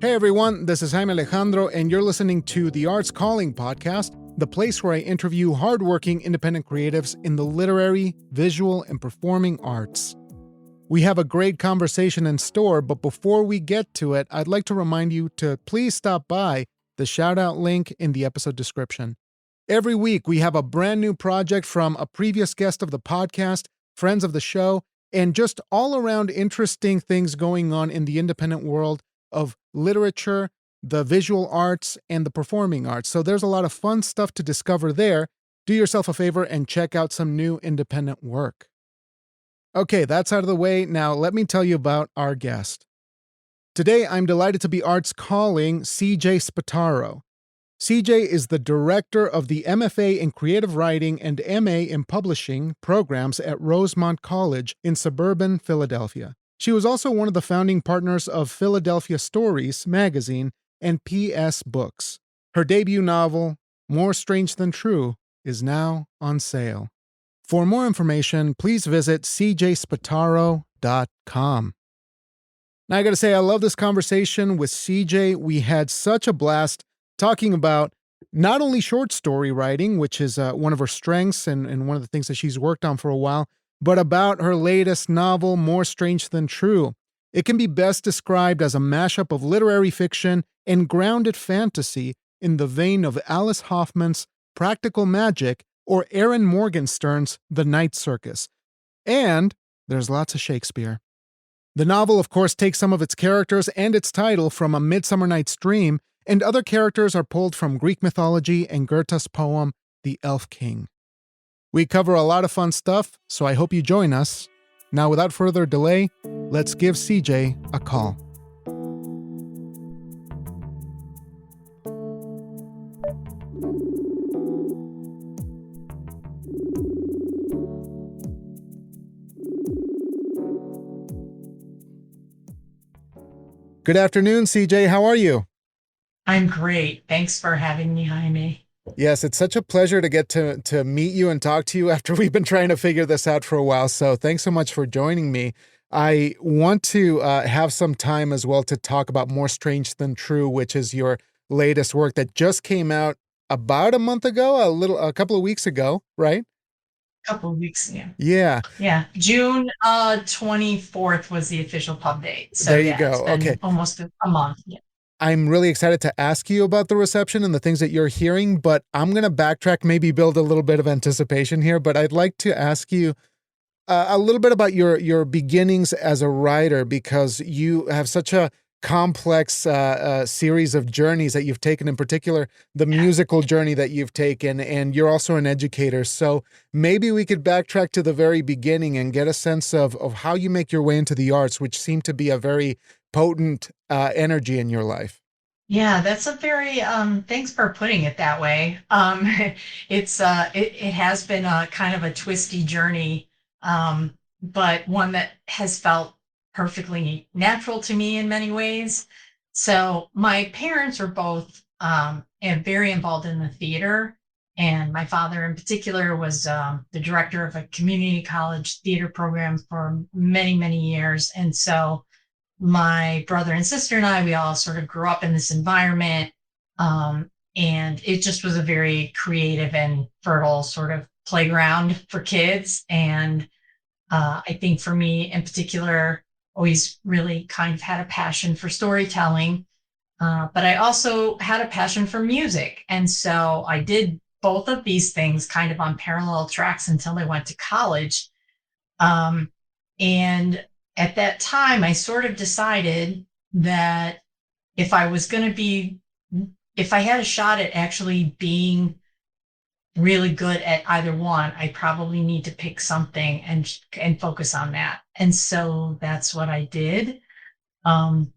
Hey everyone, this is Jaime Alejandro, and you're listening to the Arts Calling podcast, the place where I interview hardworking independent creatives in the literary, visual, and performing arts. We have a great conversation in store, but before we get to it, I'd like to remind you to please stop by the shout-out link in the episode description. Every week, we have a brand new project from a previous guest of the podcast, friends of the show, and just all around interesting things going on in the independent world of literature, the visual arts, and the performing arts. So there's a lot of fun stuff to discover there. Do yourself a favor and check out some new independent work. Okay, that's out of the way. Now let me tell you about our guest. Today, I'm delighted to be Arts Calling CJ Spataro. CJ is the director of the MFA in Creative Writing and MA in Publishing programs at Rosemont College in suburban Philadelphia. She was also one of the founding partners of Philadelphia Stories magazine and PS Books. Her debut novel, More Strange Than True, is now on sale. For more information, please visit cjspataro.com. Now, I gotta say, I love this conversation with CJ. We had such a blast talking about not only short story writing, which is one of her strengths and one of the things that she's worked on for a while, but about her latest novel, More Strange Than True. It can be best described as a mashup of literary fiction and grounded fantasy in the vein of Alice Hoffman's Practical Magic or Erin Morgenstern's The Night Circus. And there's lots of Shakespeare. The novel, of course, takes some of its characters and its title from A Midsummer Night's Dream, and other characters are pulled from Greek mythology and Goethe's poem, The Elf King. We cover a lot of fun stuff, so I hope you join us. Now, without further delay, let's give CJ a call. Good afternoon, CJ. How are you? I'm great. Thanks for having me, Jaime. Yes, it's such a pleasure to get to meet you and talk to you after we've been trying to figure this out for a while. So thanks so much for joining me. I want to have some time as well to talk about More Strange Than True, which is your latest work that just came out about a month ago, a couple of weeks ago, right? Couple of weeks, yeah. Yeah. Yeah. June 24th was the official pub date. So there you yeah, go. It's been Okay. almost a month. Yeah. I'm really excited to ask you about the reception and the things that you're hearing, but I'm going to backtrack, maybe build a little bit of anticipation here, but I'd like to ask you a little bit about your beginnings as a writer, because you have such a complex series of journeys that you've taken, in particular, the musical journey that you've taken, and you're also an educator. So maybe we could backtrack to the very beginning and get a sense of how you make your way into the arts, which seem to be a very potent energy in your life. Yeah, that's a very thanks for putting it that way. It has been a kind of a twisty journey, but one that has felt perfectly natural to me in many ways. So my parents are both very involved in the theater, and my father in particular was the director of a community college theater program for many, many years. And so my brother and sister and I, we all sort of grew up in this environment. And it just was a very creative and fertile sort of playground for kids. And I think for me in particular, always really kind of had a passion for storytelling. But I also had a passion for music. And so I did both of these things kind of on parallel tracks until I went to college. And at that time, I sort of decided that if I had a shot at actually being really good at either one, I probably need to pick something and focus on that. And so that's what I did. And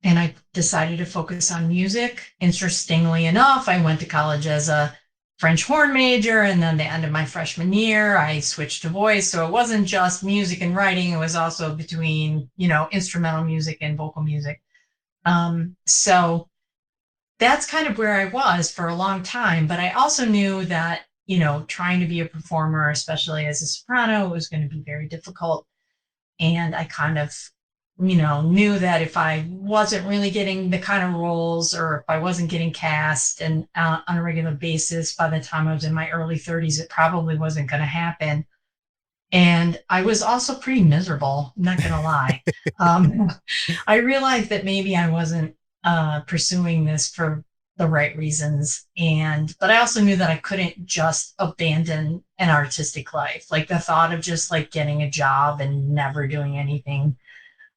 I decided to focus on music. Interestingly enough, I went to college as a French horn major, and then the end of my freshman year, I switched to voice. So it wasn't just music and writing. It was also between, instrumental music and vocal music. So that's kind of where I was for a long time. But I also knew that, trying to be a performer, especially as a soprano, was going to be very difficult. And I kind of knew that if I wasn't really getting the kind of roles, or if I wasn't getting cast and on a regular basis by the time I was in my early 30s, it probably wasn't going to happen. And I was also pretty miserable, not going to lie. Um, I realized that maybe I wasn't pursuing this for the right reasons. But I also knew that I couldn't just abandon an artistic life. Like the thought of just like getting a job and never doing anything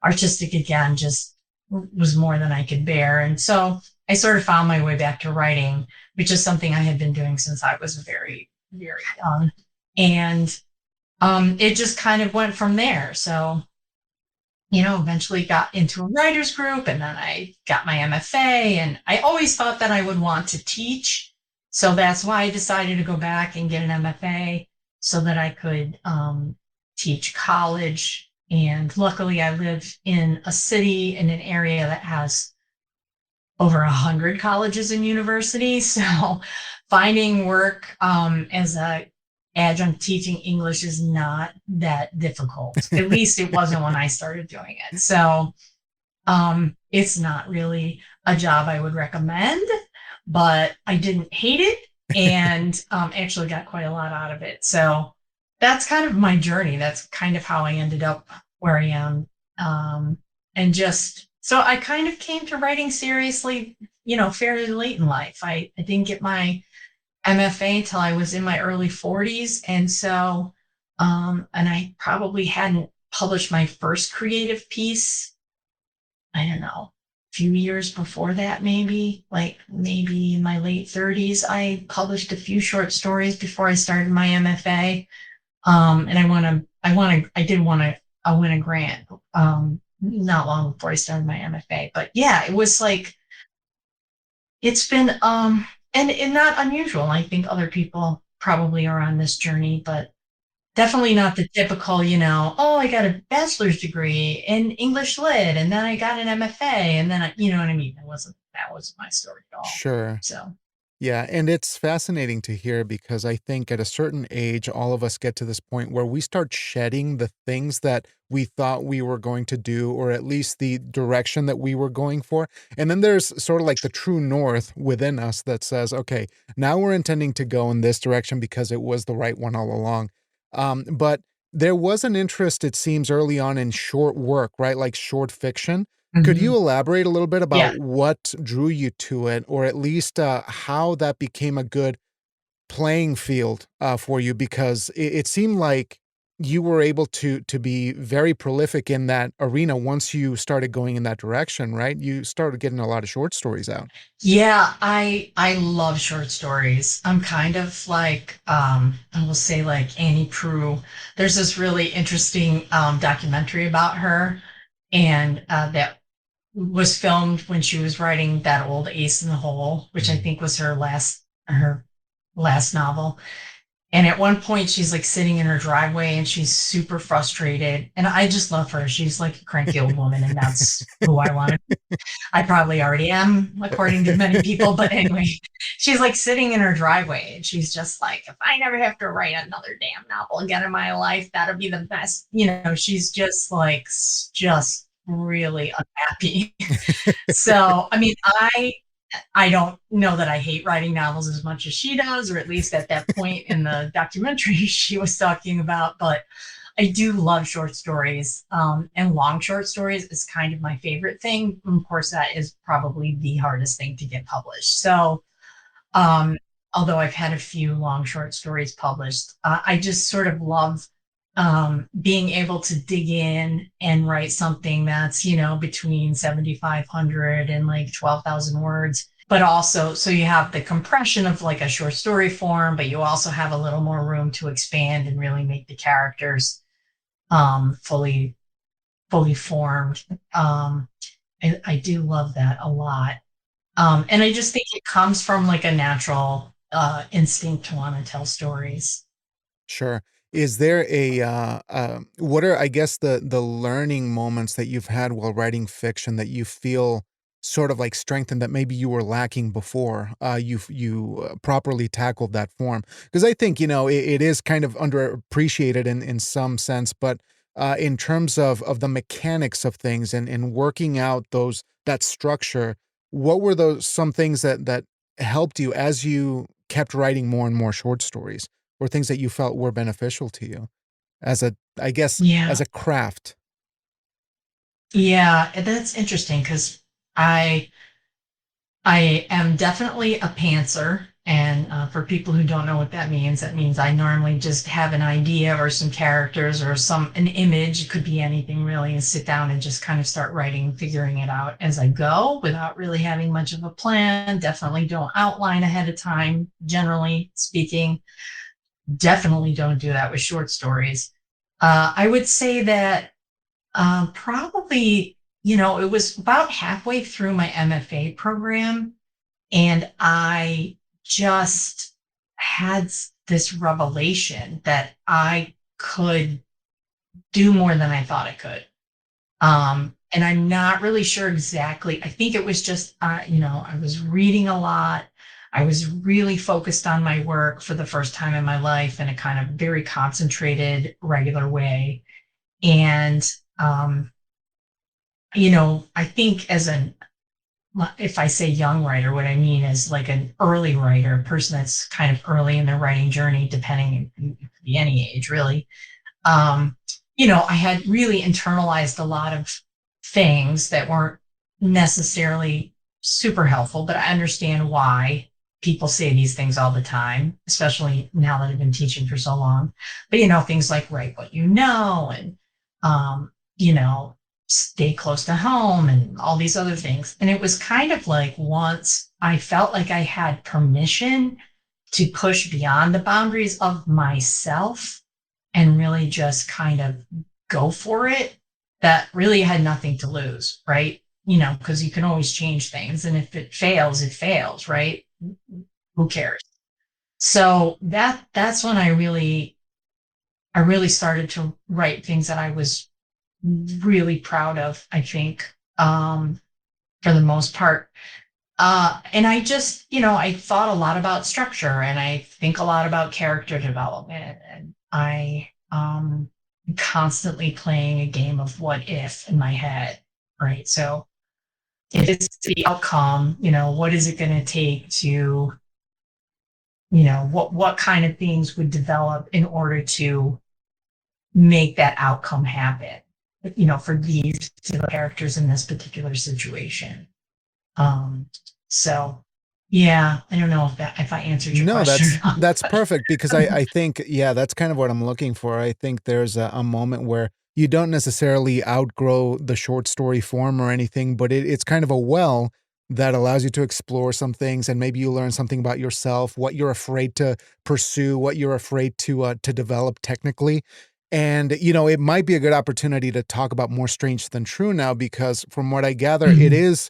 artistic again just was more than I could bear. And so I sort of found my way back to writing, which is something I had been doing since I was very, very young. And it just kind of went from there. So, eventually got into a writer's group, and then I got my MFA, and I always thought that I would want to teach. So that's why I decided to go back and get an MFA so that I could teach college. And luckily, I live in a city in an area that has over 100 colleges and universities. So finding work as a adjunct teaching English is not that difficult. At least it wasn't when I started doing it. So it's not really a job I would recommend, but I didn't hate it, and actually got quite a lot out of it. So that's kind of my journey. That's kind of how I ended up where I am. And just so I kind of came to writing seriously, fairly late in life. I didn't get my MFA till I was in my early 40s. And so, and I probably hadn't published my first creative piece, I don't know, a few years before that, maybe in my late 30s. I published a few short stories before I started my MFA. And I did want to win a grant, not long before I started my MFA. But yeah, it was like, it's been, and not unusual. I think other people probably are on this journey, but definitely not the typical, oh, I got a bachelor's degree in English lit, and then I got an MFA, and then you know what I mean? That wasn't my story at all. Sure. So Yeah, and it's fascinating to hear because I think at a certain age, all of us get to this point where we start shedding the things that we thought we were going to do, or at least the direction that we were going for. And then there's sort of like the true north within us that says, okay, now we're intending to go in this direction because it was the right one all along. But there was an interest, it seems, early on in short work, right? Like short fiction. Could you mhm. elaborate a little bit Yeah. about what drew you to it, or at least, how that became a good playing field, for you? Because it seemed like you were able to be very prolific in that arena once you started going in that direction, right? You started getting a lot of short stories out. Yeah, I love short stories. I'm kind of like I will say like Annie Prue. There's this really interesting documentary about her, and that was filmed when she was writing that old Ace in the Hole, which I Mhm. think was her last novel. And at one point, she's like sitting in her driveway and she's super frustrated. And I just love her. She's like a cranky old woman, and that's who I want to. I probably already am, according to many people. But anyway, she's like sitting in her driveway and she's just like, if I never have to write another damn novel again in my life, that'll be the best. She's just like, just really unhappy. So, I mean, I don't know that I hate writing novels as much as she does, or at least at that point in the documentary she was talking about. But I do love short stories, and long short stories is kind of my favorite thing. Of course, that is probably the hardest thing to get published. So, um, although I've had a few long short stories published, I just sort of love being able to dig in and write something that's, between 7,500 and like 12,000 words. But also, so you have the compression of like a short story form, but you also have a little more room to expand and really make the characters fully, fully formed. I do love that a lot. And I just think it comes from like a natural instinct to want to tell stories. Sure. Is there what are, I guess, the learning moments that you've had while writing fiction that you feel sort of like strengthened that maybe you were lacking before, you properly tackled that form? Because I think, it is kind of underappreciated in some sense, but in terms of the mechanics of things and working out that structure. What were those some things that helped you as you kept writing more and more short stories, or things that you felt were beneficial to you as a, I guess, Yeah. as a craft? Yeah, and that's interesting because I I am definitely a pantser. And for people who don't know what that means I normally just have an idea or some characters or an image. It could be anything really, and sit down and just kind of start writing, figuring it out as I go without really having much of a plan. Definitely don't outline ahead of time, generally speaking. Definitely don't do that with short stories. I would say that probably, it was about halfway through my MFA program, and I just had this revelation that I could do more than I thought I could. And I'm not really sure exactly. I think it was just, I was reading a lot. I was really focused on my work for the first time in my life in a kind of very concentrated, regular way. And, um, I think if I say young writer, what I mean is like an early writer, a person that's kind of early in their writing journey, depending, it could be any age really. Um, I had really internalized a lot of things that weren't necessarily super helpful, but I understand why people say these things all the time, especially now that I've been teaching for so long. But, things like write what you know, and, um, you know, stay close to home and all these other things. And it was kind of like once I felt like I had permission to push beyond the boundaries of myself and really just kind of go for it, that really had nothing to lose, right? Because you can always change things. And if it fails, right? Who cares? So that's when I really started to write things that I was really proud of, I think, for the most part. And I just, I thought a lot about structure, and I think a lot about character development, and I constantly playing a game of what if in my head, right? So if it's the outcome, what is it going to take to, what kind of things would develop in order to make that outcome happen, for these particular characters in this particular situation. Um, so yeah, I don't know if I answered your No, question or not, that's but perfect because I think, yeah, that's kind of what I'm looking for. I think there's a moment where you don't necessarily outgrow the short story form or anything, but it's kind of a well that allows you to explore some things, and maybe you learn something about yourself, what you're afraid to pursue, what you're afraid to develop technically. And it might be a good opportunity to talk about More Strange Than True now, because from what I gather, Mhm,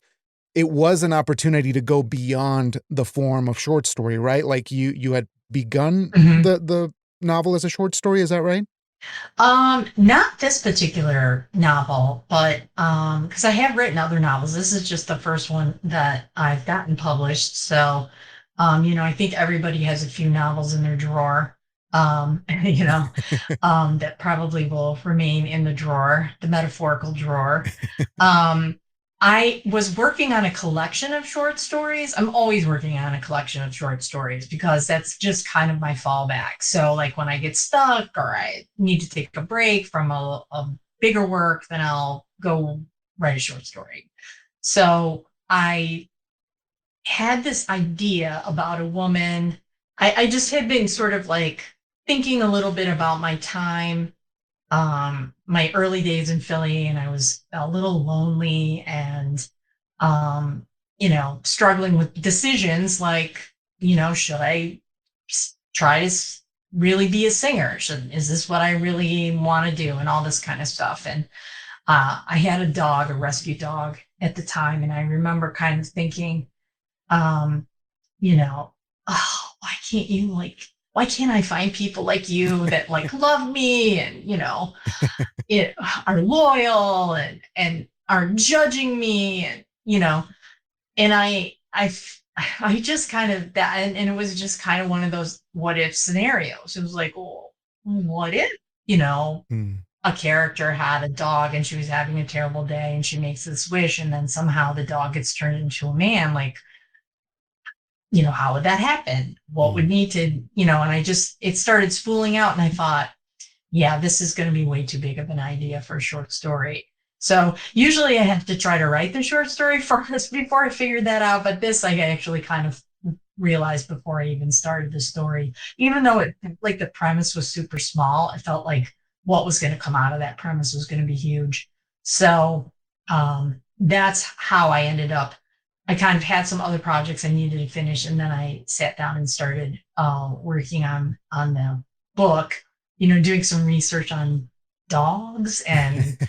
it was an opportunity to go beyond the form of short story, right? Like you had begun mhm. the novel as a short story, is that right? Not this particular novel, but because I have written other novels. This is just the first one that I've gotten published. So, I think everybody has a few novels in their drawer, that probably will remain in the drawer, the metaphorical drawer. Um, I was working on a collection of short stories. I'm always working on a collection of short stories because that's just kind of my fallback. So, like when I get stuck or I need to take a break from a bigger work, then I'll go write a short story. So, I had this idea about a woman. I just had been sort of like thinking a little bit about my time, my early days in Philly, and I was a little lonely and, struggling with decisions like, should I try to really be a singer? Is this what I really want to do? And all this kind of stuff. And I had a dog, a rescue dog at the time. And I remember kind of thinking, um, oh, why can't I find people like you that like love me and, it, are loyal and are judging me, and and I just kind of that, and it was just kind of one of those what if scenarios. It was like, well, what if, you know Hmm. a character had a dog and she was having a terrible day and she makes this wish and then somehow the dog gets turned into a man. Like, how would that happen? What would Mm. need to, and it started spooling out and I thought, yeah, this is going to be way too big of an idea for a short story. So usually I have to try to write the short story first before I figured that out. But this I actually kind of realized before I even started the story, even though it like the premise was super small, I felt like what was going to come out of that premise was going to be huge. So that's how I ended up. I kind of had some other projects I needed to finish, and then I sat down and started working on the book. Doing some research on dogs and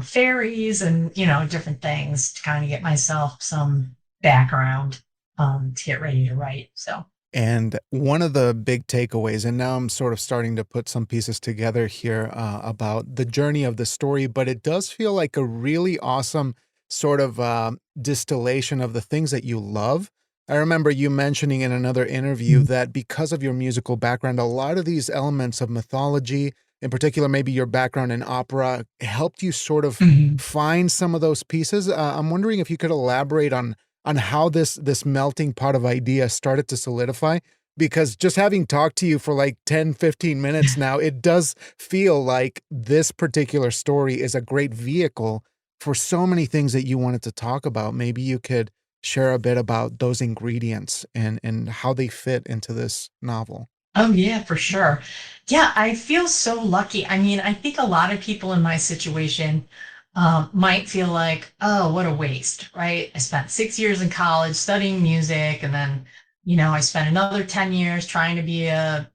fairies and different things to kind of get myself some background to get ready to write. So And one of the big takeaways, and now I'm sort of starting to put some pieces together here about the journey of the story, but it does feel like a really awesome sort of distillation of the things that you love. I remember you mentioning in another interview that because of your musical background, a lot of these elements of mythology, in particular, maybe your background in opera, helped you sort of Mhm. find some of those pieces. I'm wondering if you could elaborate on how this melting pot of ideas started to solidify, because just having talked to you for like 10-15 minutes now, it does feel like this particular story is a great vehicle for so many things that you wanted to talk about. Maybe you could share a bit about those ingredients and how they fit into this novel. Oh, yeah, for sure. Yeah, I feel so lucky. I mean, I think a lot of people in my situation might feel like, oh, what a waste, right? I spent 6 years in college studying music, and then, I spent another 10 years trying to be a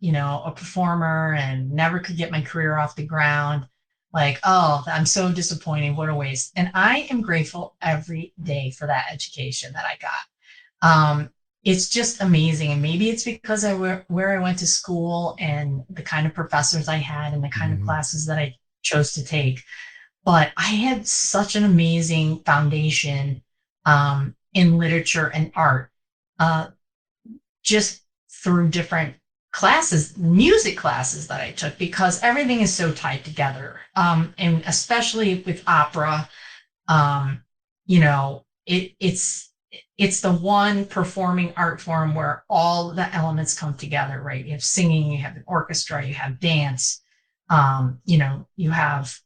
performer and never could get my career off the ground. Like, oh, I'm so disappointed. What a waste. And I am grateful every day for that education that I got. It's just amazing. And maybe it's because where I went to school and the kind of professors I had and the kind of Mhm. classes that I chose to take. But I had such an amazing foundation in literature and art, uh, just through different classes, music classes that I took, because everything is so tied together. And especially with opera, it's the one performing art form where all the elements come together, right? You have singing, you have an orchestra, you have dance, you have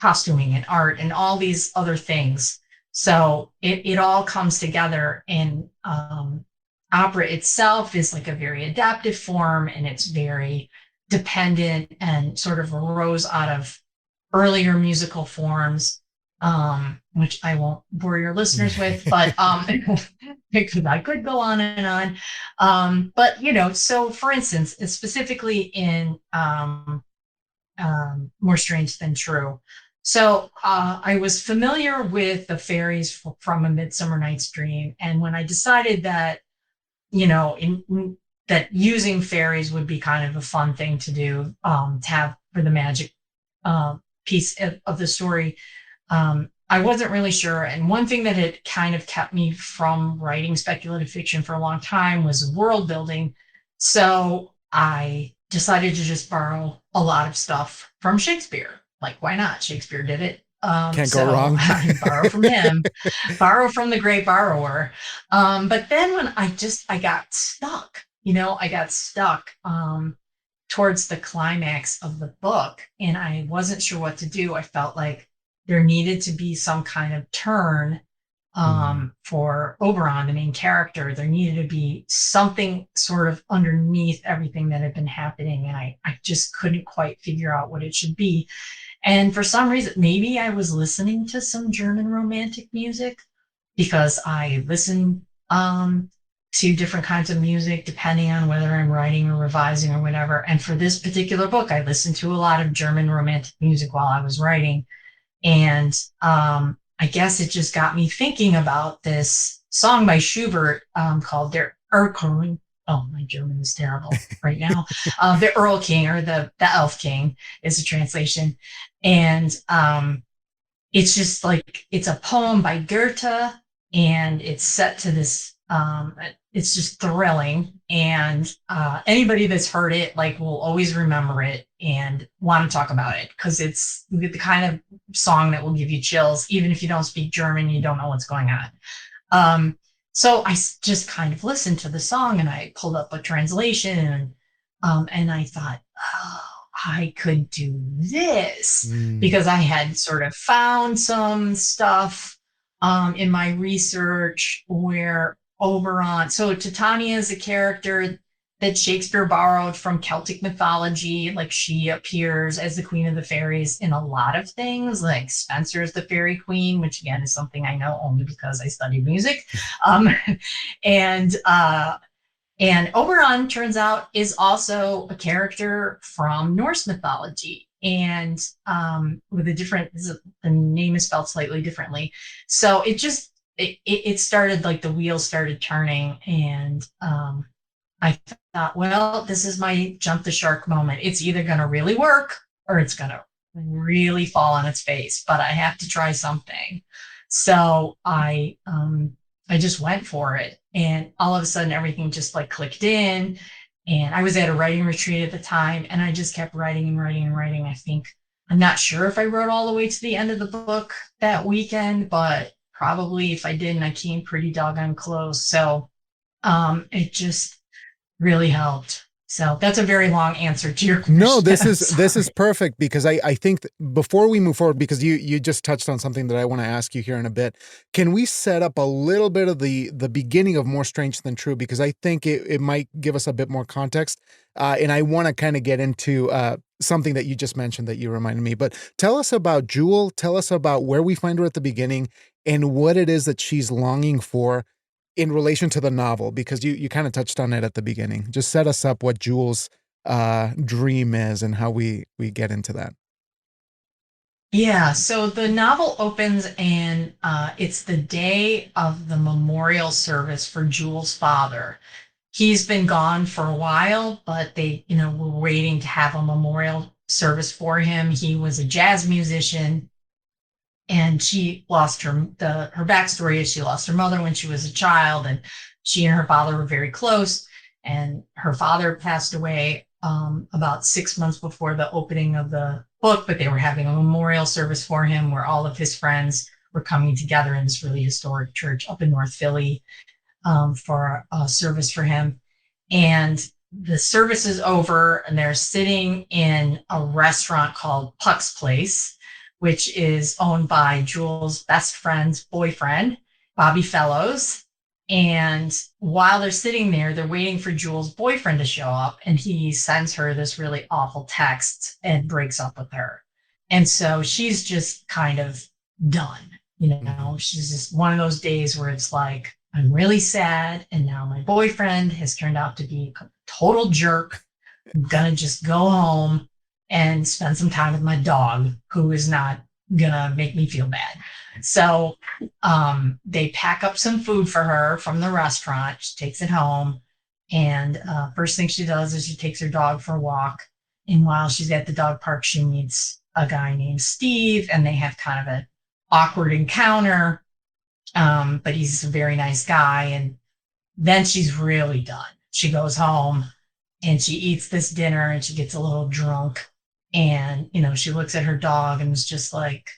costuming and art and all these other things. So it all comes together, and opera itself is like a very adaptive form, and it's very dependent and sort of arose out of earlier musical forms, which I won't bore your listeners with, but because I could go on and on. But so for instance, specifically in More Strange Than True. So I was familiar with the fairies from A Midsummer Night's Dream, and when I decided that that using fairies would be kind of a fun thing to do, to have for the magic piece of the story. I wasn't really sure. And one thing that had kind of kept me from writing speculative fiction for a long time was world building. So I decided to just borrow a lot of stuff from Shakespeare. Like, why not? Shakespeare did it. Can't go So wrong. I borrow from him, borrow from the great borrower. But then when I got stuck, I got stuck towards the climax of the book and I wasn't sure what to do. I felt like there needed to be some kind of turn Mm. for Oberon, the main character. There needed to be something sort of underneath everything that had been happening. And I just couldn't quite figure out what it should be. And for some reason, maybe I was listening to some German romantic music because I listen to different kinds of music depending on whether I'm writing or revising or whatever. And for this particular book, I listened to a lot of German romantic music while I was writing. And I guess it just got me thinking about this song by Schubert called Der Erlkönig. Oh, my German is terrible right now. The Earl King, or the Elf King is a translation. And it's just like, it's a poem by Goethe, and it's set to this It's just thrilling, and anybody that's heard it will always remember it and want to talk about it, because it's the kind of song that will give you chills even if you don't speak German, you don't know what's going on. So I just kind of listened to the song, and I pulled up a translation, and I thought, oh, I could do this, because I had sort of found some stuff in my research where Oberon, so Titania is a character that Shakespeare borrowed from Celtic mythology. Like, she appears as the Queen of the Fairies in a lot of things, like Spenser's the Fairy Queen, which again is something I know only because I studied music. Um, and and Oberon, turns out, is also a character from Norse mythology, and with a different, the name is spelled slightly differently. So it started, like the wheels started turning, and I thought, well, this is my jump the shark moment. It's either going to really work or it's going to really fall on its face, but I have to try something. So I just went for it, and all of a sudden everything just clicked in. And I was at a writing retreat at the time, and I just kept writing and writing and writing. I'm not sure if I wrote all the way to the end of the book that weekend, but probably if I didn't, I came pretty doggone close. So it just really helped. So that's a very long answer to your question. No, this is perfect, because I think before we move forward, because you just touched on something that I want to ask you here in a bit. Can we set up a little bit of the beginning of More Strange Than True? Because I think it might give us a bit more context. And I want to kind of get into something that you just mentioned that you reminded me. But tell us about Jewell. Tell us about where we find her at the beginning and what it is that she's longing for in relation to the novel, because you kind of touched on it at the beginning. Just set us up what Jewell's dream is and how we get into that. Yeah, so the novel opens, and it's the day of the memorial service for Jewell's father. He's been gone for a while, but they, were waiting to have a memorial service for him. He was a jazz musician, and she lost her backstory is she lost her mother when she was a child, and she and her father were very close, and her father passed away about 6 months before the opening of the book, but they were having a memorial service for him where all of his friends were coming together in this really historic church up in North Philly for a service for him. And the service is over, and they're sitting in a restaurant called Puck's Place, which is owned by Jewell's best friend's boyfriend, Bobby Fellows. And while they're sitting there, they're waiting for Jewell's boyfriend to show up, and he sends her this really awful text and breaks up with her. And so she's just kind of done. She's just one of those days where it's like, I'm really sad, and now my boyfriend has turned out to be a total jerk. I'm gonna just go home and spend some time with my dog, who is not gonna make me feel bad. So they pack up some food for her from the restaurant. She takes it home, and first thing she does is she takes her dog for a walk. And while she's at the dog park, she meets a guy named Steve, and they have kind of an awkward encounter. But he's a very nice guy. And then she's really done. She goes home and she eats this dinner, and she gets a little drunk. And, she looks at her dog and is just like,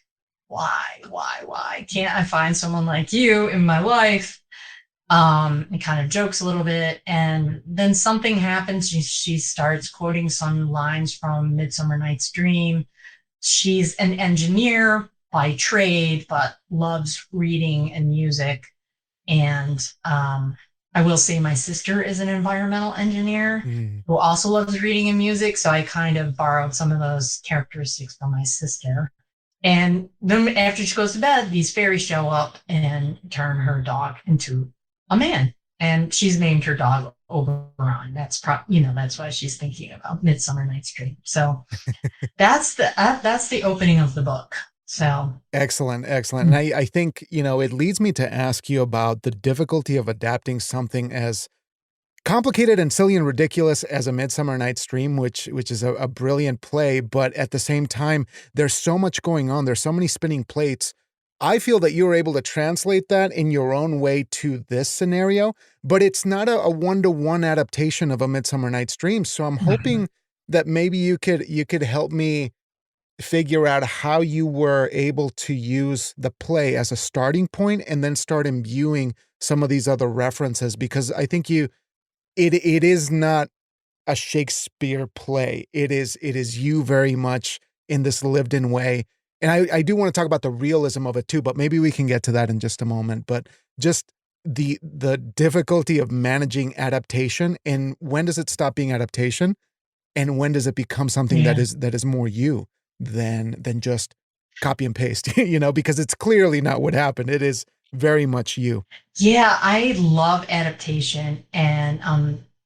why can't I find someone like you in my life? And kind of jokes a little bit. And then something happens. She starts quoting some lines from Midsummer Night's Dream. She's an engineer by trade, but loves reading and music. And I will say my sister is an environmental engineer who also loves reading and music. So I kind of borrowed some of those characteristics from my sister. And then after she goes to bed, these fairies show up and turn her dog into a man. And she's named her dog Oberon. That's that's why she's thinking about Midsummer Night's Dream. So that's the opening of the book. So excellent. And I think, it leads me to ask you about the difficulty of adapting something as complicated and silly and ridiculous as A Midsummer Night's Dream, which is a brilliant play, but at the same time, there's so much going on. There's so many spinning plates. I feel that you were able to translate that in your own way to this scenario, but it's not a one-to-one adaptation of A Midsummer Night's Dream. So I'm Mhm. hoping that maybe you could help me figure out how you were able to use the play as a starting point and then start imbuing some of these other references, because I think it is not a Shakespeare play. It is you very much in this lived in way. And I do want to talk about the realism of it too, but maybe we can get to that in just a moment. But just the difficulty of managing adaptation, and when does it stop being adaptation and when does it become something that Yeah. is more you than just copy and paste, because it's clearly not what happened. It is very much you. Yeah, I love adaptation, and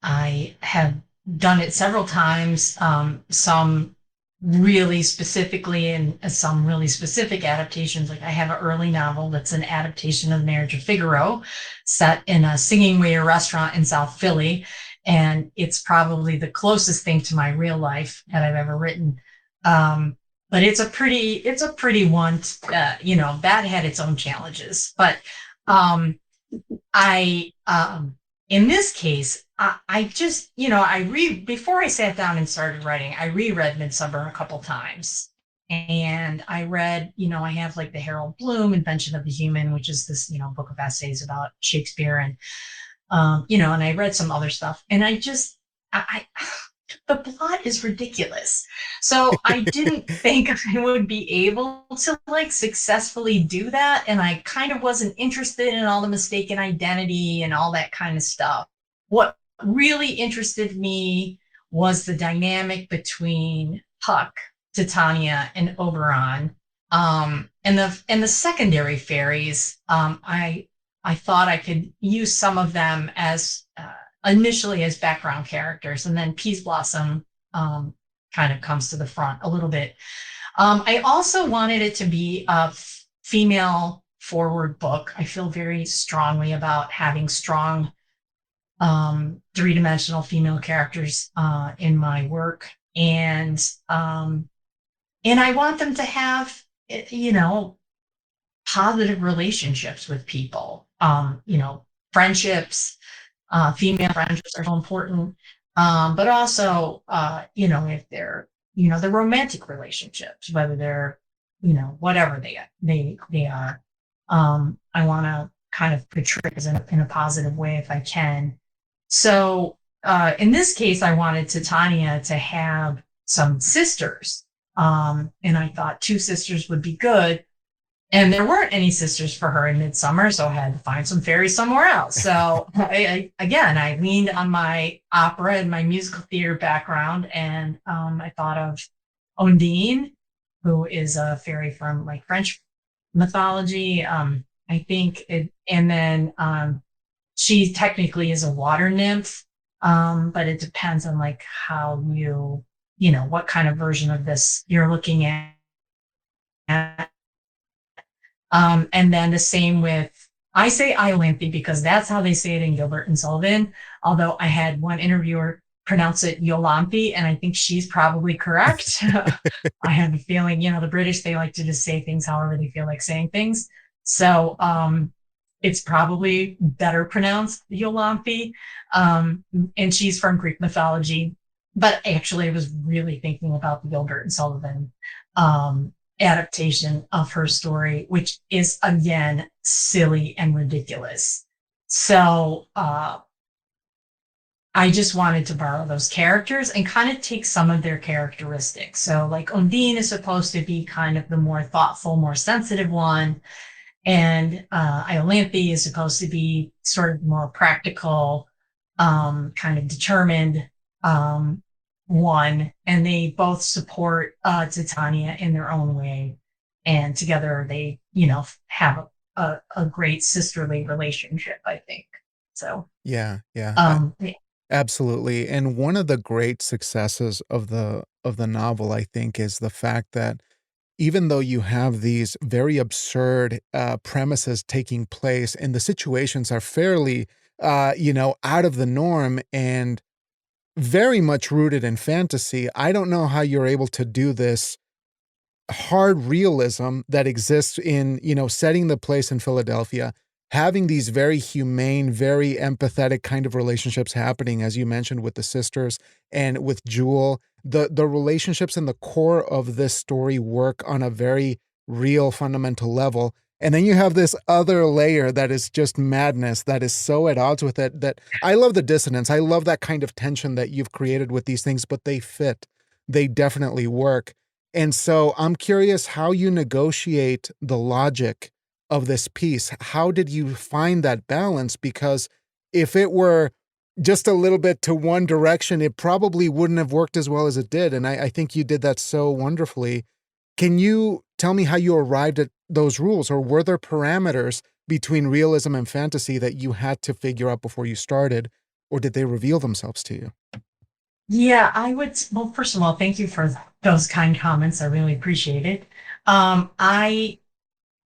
I have done it several times. Some really specifically, and some really specific adaptations. Like I have an early novel that's an adaptation of The Marriage of Figaro, set in a singing waiter restaurant in South Philly, and it's probably the closest thing to my real life that I've ever written. But it's a pretty one. That had its own challenges, but. Um, I in this case, I just, I read before I sat down and started writing, I reread Midsummer a couple times. And I read, I have like the Harold Bloom Invention of the Human, which is this, book of essays about Shakespeare, and and I read some other stuff, and I the plot is ridiculous. So I didn't think I would be able to like successfully do that. And I kind of wasn't interested in all the mistaken identity and all that kind of stuff. What really interested me was the dynamic between Puck, Titania, and Oberon. And the secondary fairies. I thought I could use some of them as initially as background characters, and then Peas Blossom um, kind of comes to the front a little bit. I also wanted it to be a female forward book. I feel very strongly about having strong three-dimensional female characters in my work, and I want them to have positive relationships with people. Friendships, female friendships are so important. But also, if they're, the romantic relationships, whether they're, whatever they are, I want to kind of portray it in a positive way if I can. So, in this case, I wanted Titania to have some sisters. And I thought two sisters would be good, and there weren't any sisters for her in Midsummer, so I had to find some fairies somewhere else. So I leaned on my opera and my musical theater background, and I thought of Ondine, who is a fairy from like French mythology. I think it, and then she technically is a water nymph, but it depends on like how what kind of version of this you're looking at. And then the same with, I say Iolanthe because that's how they say it in Gilbert and Sullivan. Although I had one interviewer pronounce it Yolanthe, and I think she's probably correct. I have a feeling, the British, they like to just say things however they feel like saying things. So it's probably better pronounced Yolanthe. And she's from Greek mythology. But actually, I was really thinking about the Gilbert and Sullivan adaptation of her story, which is again silly and ridiculous. So I just wanted to borrow those characters and kind of take some of their characteristics. So like Ondine is supposed to be kind of the more thoughtful, more sensitive one. And Iolanthe is supposed to be sort of more practical, kind of determined one. And they both support Titania in their own way. And together they, have a great sisterly relationship, I think. So, Yeah, yeah. yeah. Absolutely. And one of the great successes of the novel, I think, is the fact that even though you have these very absurd premises taking place and the situations are fairly out of the norm and very much rooted in fantasy, I don't know how you're able to do this hard realism that exists in, setting the place in Philadelphia, having these very humane, very empathetic kind of relationships happening, as you mentioned, with the sisters and with Jewell. The relationships in the core of this story work on a very real, fundamental level. And then you have this other layer that is just madness, that is so at odds with it, that I love the dissonance. I love that kind of tension that you've created with these things, but they fit. They definitely work. And so I'm curious how you negotiate the logic of this piece. How did you find that balance? Because if it were just a little bit to one direction, it probably wouldn't have worked as well as it did. And I think you did that so wonderfully. Can you tell me how you arrived at those rules, or were there parameters between realism and fantasy that you had to figure out before you started, or did they reveal themselves to you? Yeah, I would. Well, first of all, thank you for those kind comments. I really appreciate it. I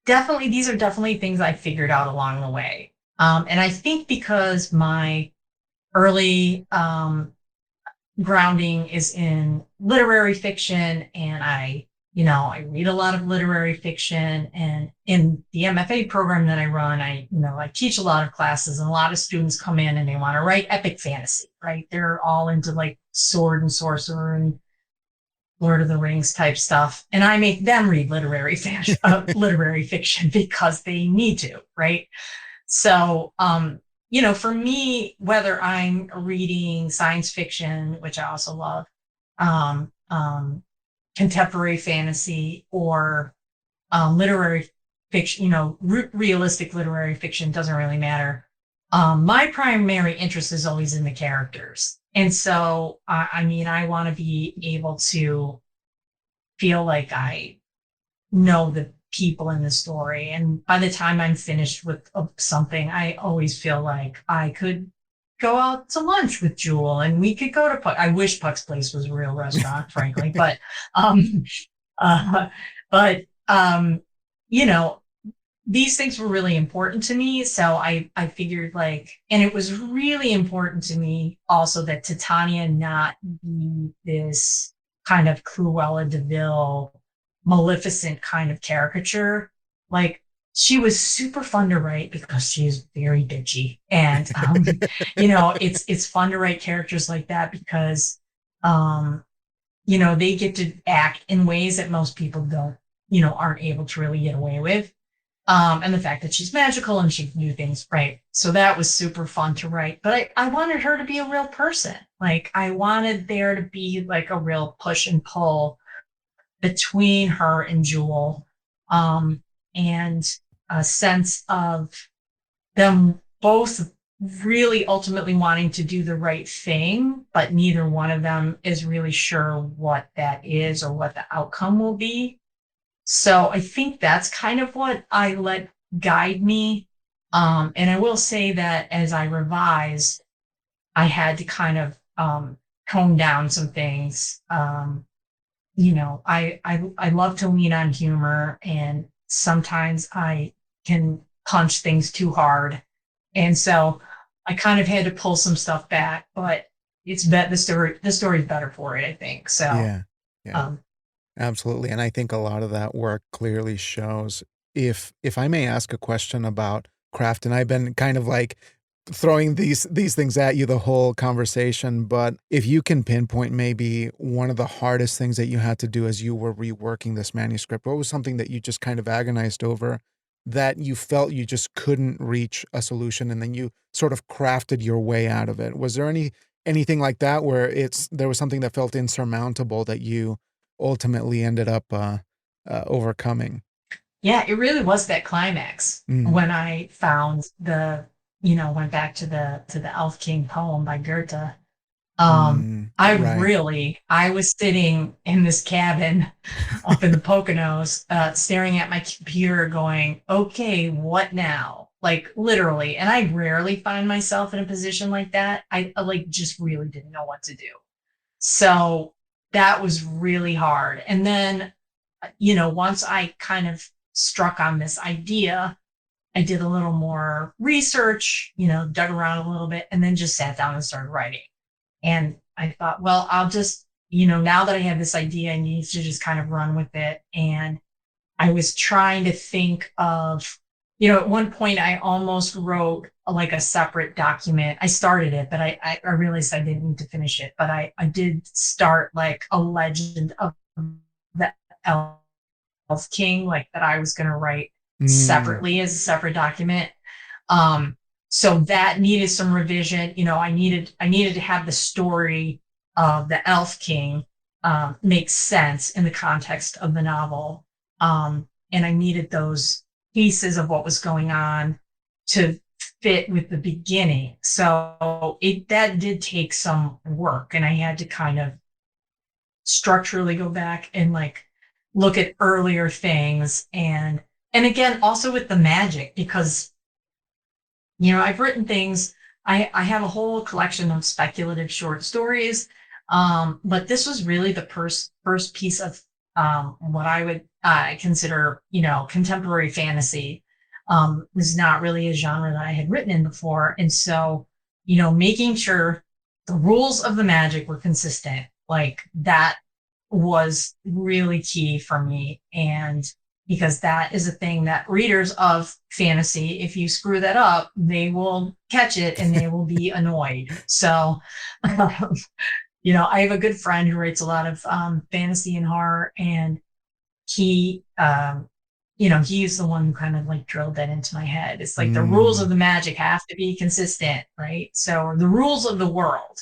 definitely, these are definitely things I figured out along the way. And I think because my early grounding is in literary fiction, and I read a lot of literary fiction, and in the MFA program that I run, I teach a lot of classes, and a lot of students come in and they want to write epic fantasy, right? They're all into like sword and sorcerer and Lord of the Rings type stuff. And I make them read literary fiction because they need to, right? So, for me, whether I'm reading science fiction, which I also love, um, um, contemporary fantasy, or literary fiction, realistic literary fiction, doesn't really matter. My primary interest is always in the characters. And so, I want to be able to feel like I know the people in the story. And by the time I'm finished with something, I always feel like I could go out to lunch with Jewell and we could go to Puck. I wish Puck's Place was a real restaurant, frankly, um, uh, but, you know, these things were really important to me. So I figured like, and it was really important to me also that Titania not be this kind of Cruella de Vil, Maleficent kind of caricature. Like, she was super fun to write because she's very bitchy. And, it's fun to write characters like that because, they get to act in ways that most people don't, aren't able to really get away with. And the fact that she's magical and she can do things right. So that was super fun to write. But I wanted her to be a real person. Like, I wanted there to be like a real push and pull between her and Jewell, and a sense of them both really ultimately wanting to do the right thing, but neither one of them is really sure what that is or what the outcome will be. So I think that's kind of what I let guide me. And I will say that as I revised, I had to kind of tone down some things. I love to lean on humor, and sometimes I can punch things too hard. And so I kind of had to pull some stuff back, but the story's better for it, I think. So Yeah. Yeah. um Absolutely, and I think a lot of that work clearly shows. If I may ask a question about craft, and I've been kind of like throwing these things at you the whole conversation, but if you can pinpoint maybe one of the hardest things that you had to do as you were reworking this manuscript, what was something that you just kind of agonized over, that you felt you just couldn't reach a solution, and then you sort of crafted your way out of it? Was there anything like that where there was something that felt insurmountable that you ultimately ended up overcoming? yeah, it really was that climax Mm, when I found went back to the Elf King poem by Goethe. right. I was sitting in this cabin up in the Poconos, staring at my computer going, okay, what now? Like, literally. And I rarely find myself in a position like that. I like just really didn't know what to do. So that was really hard. And then, once I kind of struck on this idea, I did a little more research, dug around a little bit, and then just sat down and started writing. And I thought, well, I'll just now that I have this idea, I need to just kind of run with it. And I was trying to think of, at one point I almost wrote like a separate document. I started it, but I realized I didn't need to finish it. But I did start like a legend of the Elf King, like that I was going to write Mm. separately as a separate document. Um, so that needed some revision. I needed to have the story of the Elf King make sense in the context of the novel. And I needed those pieces of what was going on to fit with the beginning. So that did take some work, and I had to kind of structurally go back and like look at earlier things, and again also with the magic, because I've written things. I have a whole collection of speculative short stories, but this was really the first piece of what I would consider, contemporary fantasy. Was not really a genre that I had written in before, and so making sure the rules of the magic were consistent, like that was really key for me. And because that is a thing that readers of fantasy, if you screw that up, they will catch it and they will be annoyed. So, I have a good friend who writes a lot of fantasy and horror, and he, he's the one who kind of like drilled that into my head. It's like the rules of Mm. the magic have to be consistent, right? So, the rules of the world.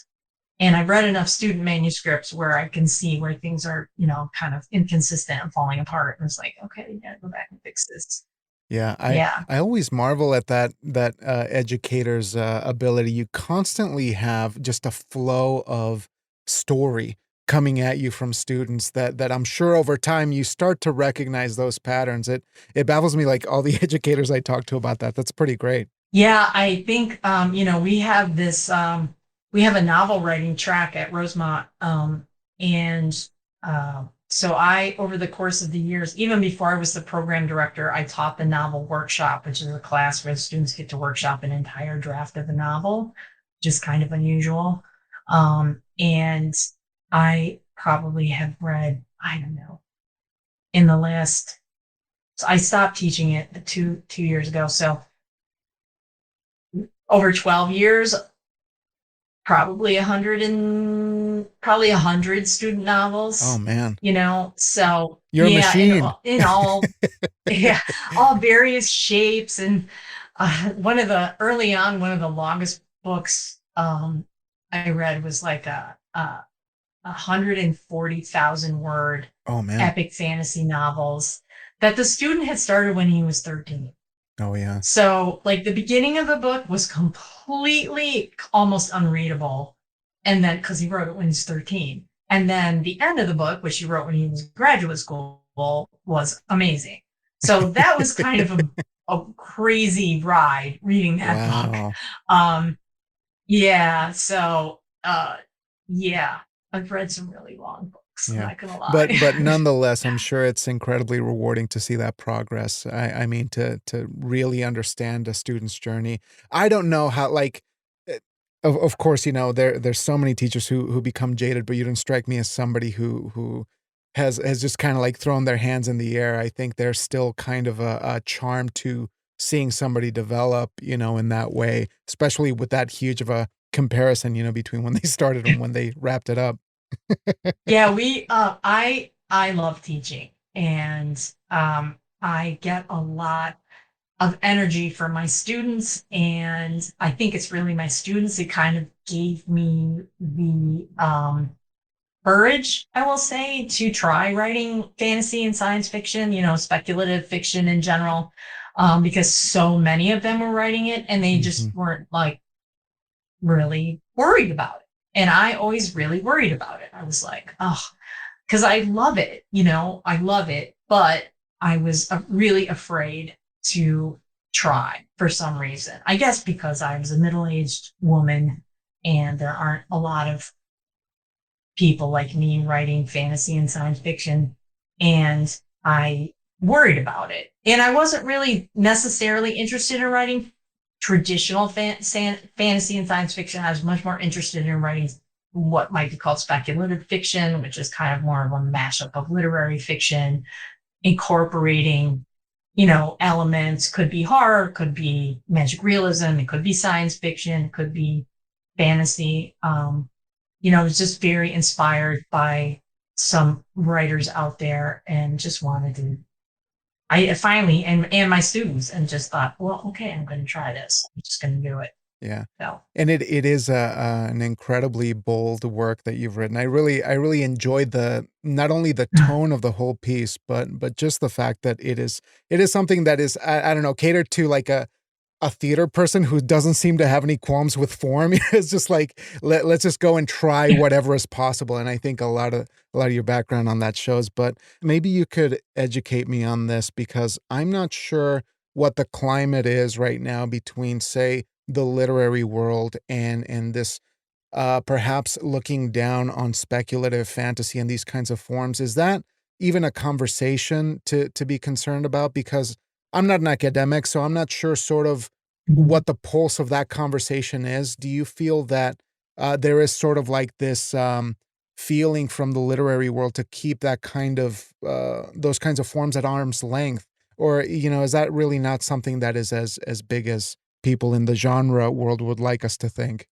And I've read enough student manuscripts where I can see where things are, kind of inconsistent and falling apart. And it's like, okay, you gotta go back and fix this. Yeah, Yeah. I always marvel at that educator's ability. You constantly have just a flow of story coming at you from students that I'm sure over time you start to recognize those patterns. It baffles me, like all the educators I talk to about that. That's pretty great. Yeah, I think we have a novel writing track at Rosemont. And so I, over the course of the years, even before I was the program director, I taught the novel workshop, which is a class where students get to workshop an entire draft of a novel, which is kind of unusual. And I probably have read, I don't know, in the last, so I stopped teaching it two years ago. So over 12 years, probably 100 student Oh novels, man, so you're a yeah, machine. in all, yeah, all various shapes. And one of the longest books I read was like a 140,000 word Oh man. epic fantasy novels that the student had started when he was 13. Oh yeah. So, like, the beginning of the book was completely almost unreadable. And then, because he wrote it when he was 13. And then the end of the book, which he wrote when he was in graduate school, was amazing. So that was kind of a crazy ride reading that book. Wow. Um, yeah. So, yeah, I've read some really long books. I'm Yeah. not gonna But lie. nonetheless, I'm sure it's incredibly rewarding to see that progress. I mean to really understand a student's journey. I don't know how like of course, there's so many teachers who become jaded, but you don't strike me as somebody who has just kind of like thrown their hands in the air. I think there's still kind of a charm to seeing somebody develop, in that way, especially with that huge of a comparison, between when they started and when they wrapped it up. Yeah, I love teaching, and I get a lot of energy from my students, and I think it's really my students that kind of gave me the courage, I will say, to try writing fantasy and science fiction, speculative fiction in general, because so many of them were writing it and they Mhm. just weren't like really worried about it. And I always really worried about it. I was like, oh, because I love it, I love it, but I was really afraid to try for some reason. I guess because I was a middle aged woman and there aren't a lot of people like me writing fantasy and science fiction. And I worried about it. And I wasn't really necessarily interested in writing traditional fantasy and science fiction. I was much more interested in writing what might be called speculative fiction, which is kind of more of a mashup of literary fiction, incorporating, elements. Could be horror, could be magic realism, it could be science fiction, it could be fantasy. It's just very inspired by some writers out there, and just wanted to. I finally and my students, and just thought, well, okay, I'm going to try this. I'm just going to do it. Yeah. So. And it is an incredibly bold work that you've written. I really enjoyed not only the tone of the whole piece, but just the fact that it is something that is, I don't know, catered to like a theater person who doesn't seem to have any qualms with form. It's just like, let's just go and try whatever is possible. And I think a lot of your background on that shows, but maybe you could educate me on this, because I'm not sure what the climate is right now between, say, the literary world and this perhaps looking down on speculative fantasy and these kinds of forms. Is that even a conversation to be concerned about? Because I'm not an academic, so I'm not sure sort of what the pulse of that conversation is. Do you feel that there is sort of like this feeling from the literary world to keep that kind of those kinds of forms at arm's length? Or, is that really not something that is as big as people in the genre world would like us to think?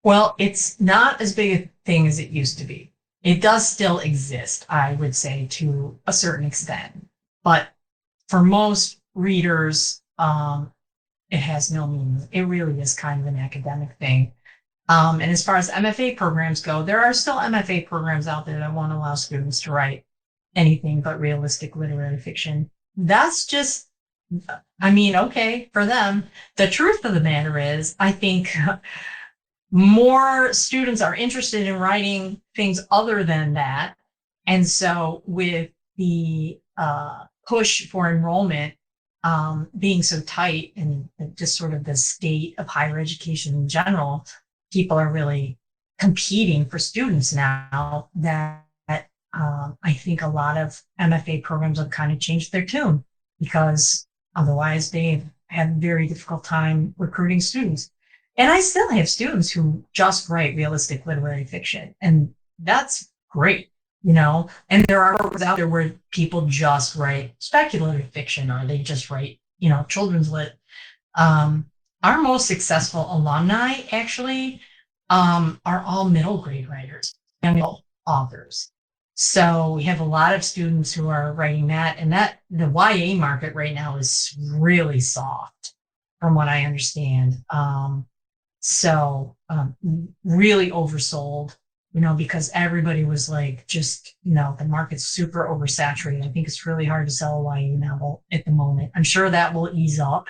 Well, it's not as big a thing as it used to be. It does still exist, I would say, to a certain extent. But for most readers, it has no meaning. It really is kind of an academic thing. And as far as MFA programs go, there are still MFA programs out there that won't allow students to write anything but realistic literary fiction. That's just, okay, for them. The truth of the matter is, I think more students are interested in writing things other than that. And so with the push for enrollment being so tight, and just sort of the state of higher education in general, people are really competing for students now, that I think a lot of MFA programs have kind of changed their tune, because otherwise they've had a very difficult time recruiting students. And I still have students who just write realistic literary fiction, and that's great, and there are programs out there where people just write speculative fiction, or they just write, children's lit. Our most successful alumni actually are all middle grade writers, young adult authors. So we have a lot of students who are writing that, and that the YA market right now is really soft, from what I understand. Really oversold, because everybody was like, just, the market's super oversaturated. I think it's really hard to sell a YA novel at the moment. I'm sure that will ease up,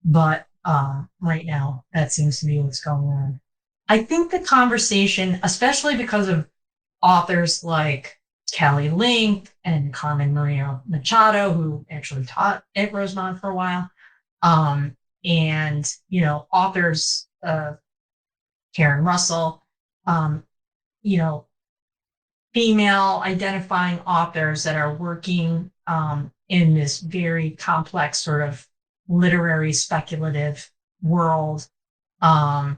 but right now that seems to be what's going on. I think the conversation, especially because of authors like Kelly Link and Carmen Maria Machado, who actually taught at Rosemont for a while, and authors, Karen Russell, female identifying authors that are working in this very complex sort of literary speculative world. And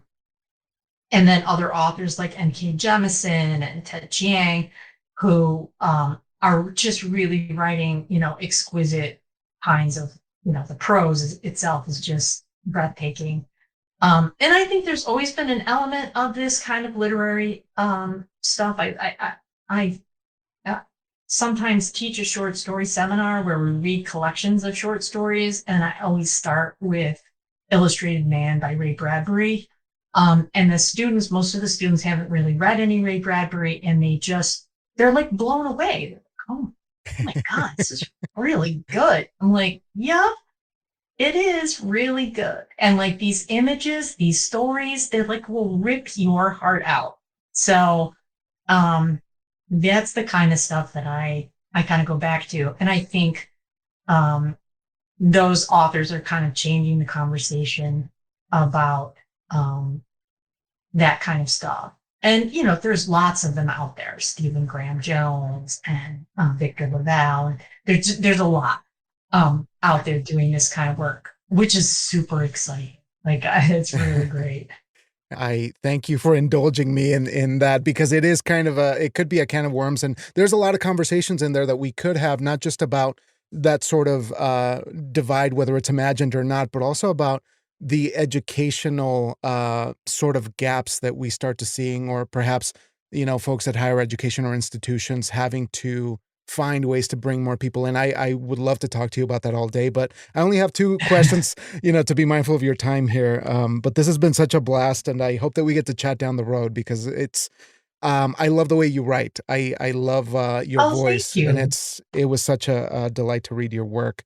then other authors like N.K. Jemisin and Ted Chiang, who are just really writing, exquisite kinds of, the prose itself is just breathtaking. And I think there's always been an element of this kind of literary stuff. I sometimes teach a short story seminar where we read collections of short stories, and I always start with Illustrated Man by Ray Bradbury. And most of the students haven't really read any Ray Bradbury, and they're like blown away. They're like, oh my God, this is really good. I'm like, yeah, it is really good. And like these images, these stories, they like will rip your heart out. So that's the kind of stuff that I kind of go back to. And I think those authors are kind of changing the conversation about that kind of stuff. And, there's lots of them out there, Stephen Graham Jones and Victor LaValle. There's a lot out there doing this kind of work, which is super exciting. Like, it's really great. I thank you for indulging me in that, because it is kind of it could be a can of worms, and there's a lot of conversations in there that we could have, not just about that sort of divide, whether it's imagined or not, but also about the educational sort of gaps that we start to seeing, or perhaps, folks at higher education or institutions having to find ways to bring more people in. I would love to talk to you about that all day, but I only have two questions, to be mindful of your time here. But this has been such a blast, and I hope that we get to chat down the road, because I love the way you write. I love your Oh, thank voice, and you. it was such a delight to read your work.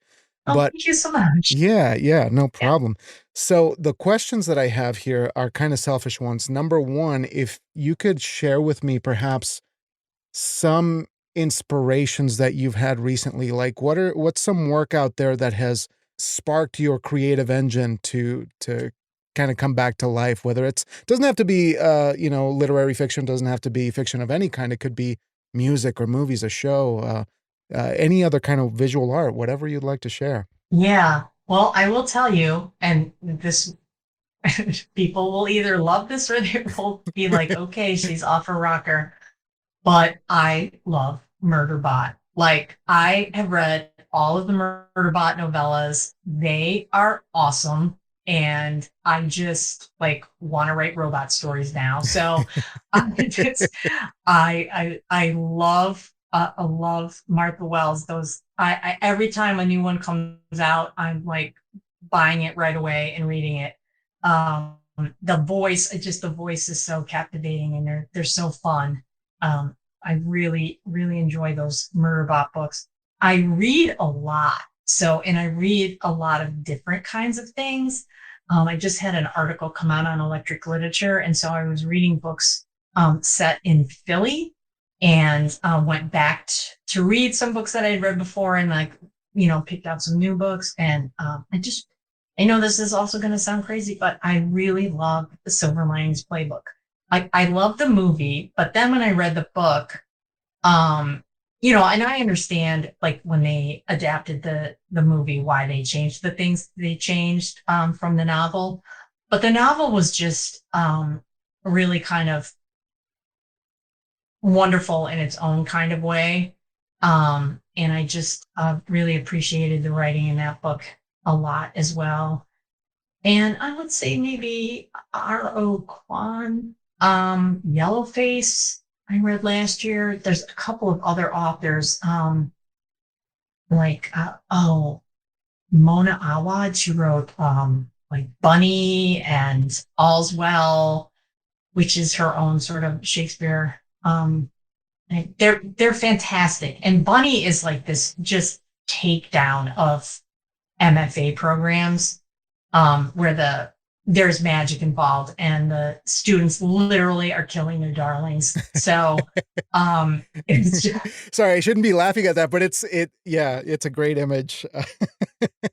Oh, But thank you so much. yeah, no Yeah. problem. So the questions that I have here are kind of selfish ones. Number one, if you could share with me perhaps some inspirations that you've had recently, like what's some work out there that has sparked your creative engine to kind of come back to life, whether it's doesn't have to be literary fiction, doesn't have to be fiction of any kind, it could be music or movies, a show, any other kind of visual art, whatever you'd like to share. Yeah. Well, I will tell you, and this people will either love this or they will be like, okay, she's off her rocker. But I love Murderbot. Like, I have read all of the Murderbot novellas. They are awesome. And I just like want to write robot stories now. So just I love Martha Wells. Those I every time a new one comes out, I'm like buying it right away and reading it. Um, the voice is so captivating, and they're so fun. I really, really enjoy those Murderbot books. I read a lot. So, and I read a lot of different kinds of things. I just had an article come out on electric literature. And so I was reading books set in Philly, and went back to read some books that I had read before, and like, picked out some new books. And I know this is also going to sound crazy, but I really love the Silver Linings Playbook. I love the movie, but then when I read the book, um, and I understand like when they adapted the movie, why they changed the things they changed from the novel. But the novel was just really kind of wonderful in its own kind of way. And I just really appreciated the writing in that book a lot as well. And I would say maybe R.O. Kwan, Yellowface, I read last year. There's a couple of other authors, like, Mona Awad. She wrote like Bunny and All's Well, which is her own sort of Shakespeare. They're fantastic. And Bunny is like this just takedown of MFA programs, where there's magic involved and the students literally are killing their darlings. So it's just, Sorry, I shouldn't be laughing at that, but it's a great image.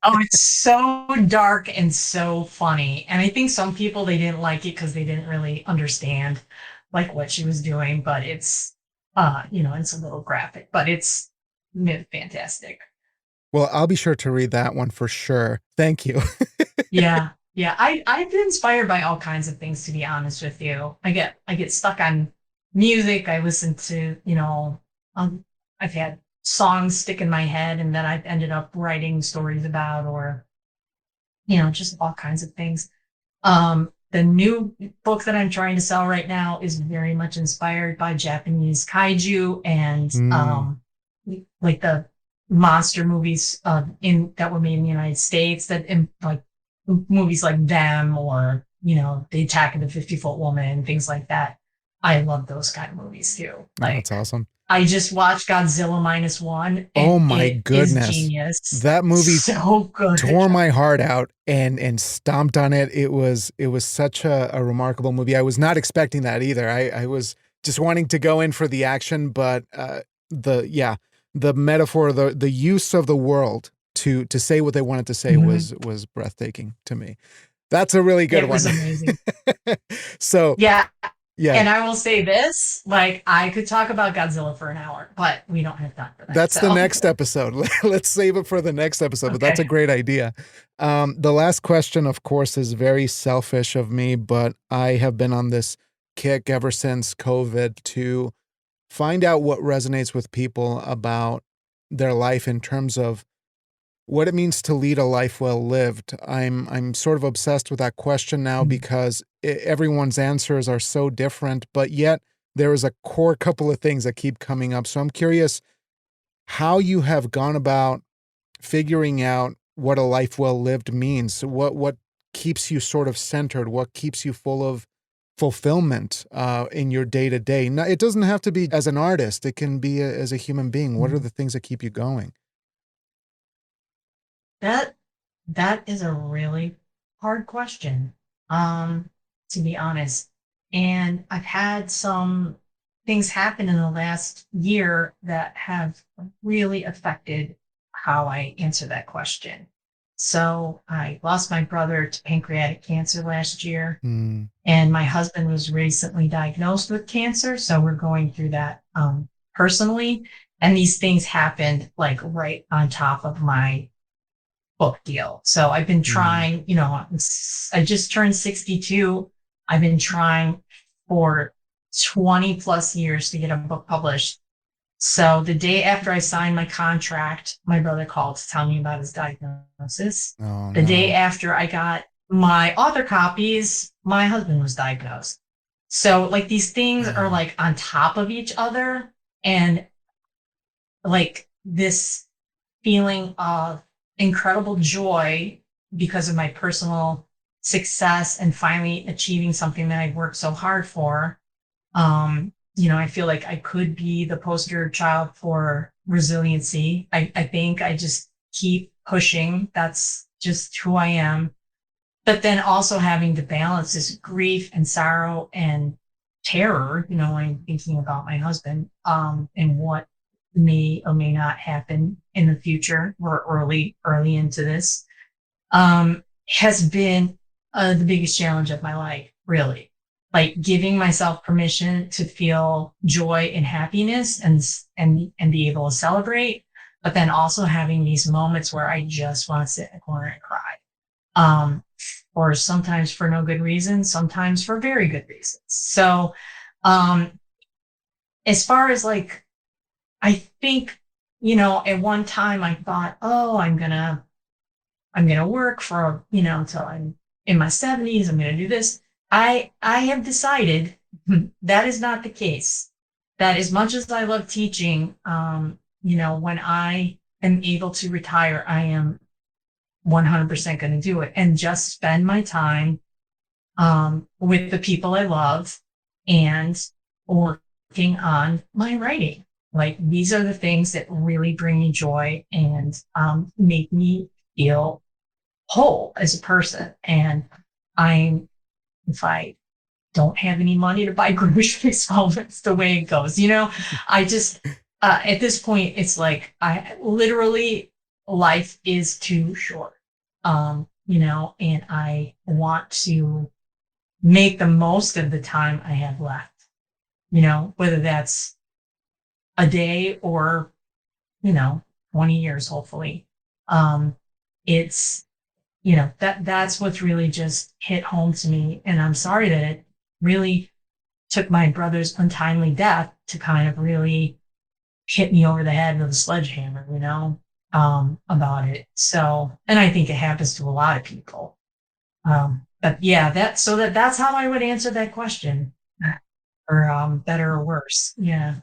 oh, it's so dark and so funny. And I think some people, they didn't like it because they didn't really understand like what she was doing, but it's a little graphic, but it's fantastic. Well, I'll be sure to read that one for sure. Thank you. Yeah. Yeah. I've been inspired by all kinds of things, to be honest with you. I get stuck on music. I listen to, I've had songs stick in my head and that I've ended up writing stories about, or, just all kinds of things. The new book that I'm trying to sell right now is very much inspired by Japanese kaiju and, Mm. like the monster movies in that were made in the United States, that in like movies like them, or the Attack of the 50-Foot Woman, things like that. I love those kind of movies too. Oh, that's Like, awesome. I just watched Godzilla -1, Oh and my it is goodness. genius. That movie So good. tore my heart out and stomped on it. It was such a remarkable movie. I was not expecting that either. I was just wanting to go in for the action, but the metaphor, the use of the world to say what they wanted to say Mhm. was breathtaking to me. That's a really good It one. was amazing. So Yeah. Yeah, And I will say this, like I could talk about Godzilla for an hour, but we don't have time for that. that's the So, next episode. Let's save it for the next episode, but that's a okay. great idea. The last question, of course, is very selfish of me, but I have been on this kick ever since COVID to find out what resonates with people about their life in terms of what it means to lead a life well lived. I'm sort of obsessed with that question now because everyone's answers are so different, but yet there is a core couple of things that keep coming up. So I'm curious how you have gone about figuring out what a life well lived means. What keeps you sort of centered? What keeps you full of fulfillment in your day to day? It doesn't have to be as an artist. It can be as a human being. What are the things that keep you going? That that is a really hard question, to be honest. And I've had some things happen in the last year that have really affected how I answer that question. So I lost my brother to pancreatic cancer last year, Mm, and my husband was recently diagnosed with cancer. So we're going through that personally. And these things happened like right on top of my book deal. So I've been mm, trying, I just turned 62. I've been trying for 20 plus years to get a book published. So the day after I signed my contract, my brother called to tell me about his diagnosis. oh The day no. after I got my author copies, my husband was diagnosed. So like these things are Oh, like on top of each other, and like this feeling of incredible joy because of my personal success and finally achieving something that I worked so hard for. I feel like I could be the poster child for resiliency. I think I just keep pushing. That's just who I am. But then also having to balance this grief and sorrow and terror, when I'm thinking about my husband, and what may or may not happen in the future. We're early into this, has been the biggest challenge of my life, really. Like giving myself permission to feel joy and happiness and be able to celebrate, but then also having these moments where I just want to sit in a corner and cry. Um, or sometimes for no good reason, sometimes for very good reasons. So, um, as far as like, I think, at one time I thought, oh, I'm gonna work for, until I'm in my 70s. I'm gonna do this. I have decided that is not the case. That as much as I love teaching, when I am able to retire, I am 100% going to do it and just spend my time with the people I love and working on my writing. Like these are the things that really bring me joy and make me feel whole as a person. And if I don't have any money to buy groceries, well, that's the way it goes. I just, at this point, it's like I literally, life is too short. And I want to make the most of the time I have left, whether that's a day or, you know, 20 years, hopefully. It's, that's what's really just hit home to me. And I'm sorry that it really took my brother's untimely death to kind of really hit me over the head with a sledgehammer, about it. So, and I think it happens to a lot of people. But yeah, that's how I would answer that question, or better or worse. Yeah.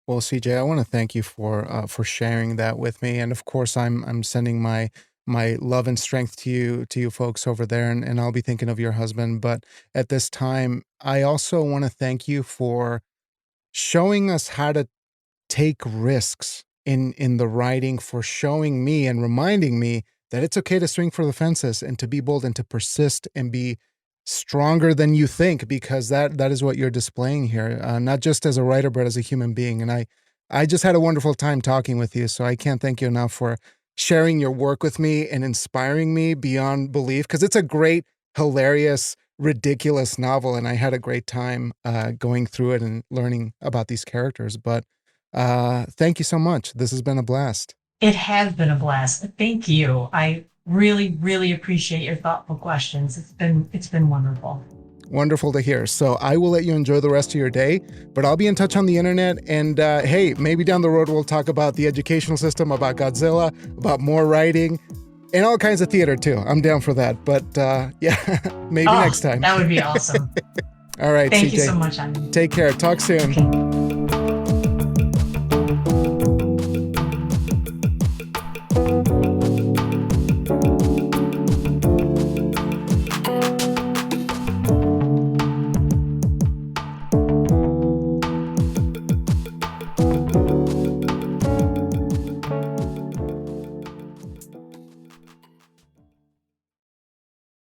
well, CJ, I want to thank you for sharing that with me, and of course, I'm sending my love and strength to you folks over there, and I'll be thinking of your husband. But at this time, I also want to thank you for showing us how to take risks in the writing, for showing me and reminding me that it's okay to swing for the fences and to be bold and to persist and be stronger than you think, because that is what you're displaying here, not just as a writer but as a human being. And I just had a wonderful time talking with you, so I can't thank you enough for sharing your work with me and inspiring me beyond belief, because it's a great, hilarious, ridiculous novel, and I had a great time going through it and learning about these characters. But thank you so much. This has been a blast. It has been a blast. Thank you. I really, really appreciate your thoughtful questions. It's been wonderful. Wonderful to hear. So I will let you enjoy the rest of your day, but I'll be in touch on the internet. And hey, maybe down the road we'll talk about the educational system, about Godzilla, about more writing, and all kinds of theater too. I'm down for that. But yeah, maybe next time. That would be awesome. All right, Thank CJ. you so much, Andy. Take care. Talk soon. Okay.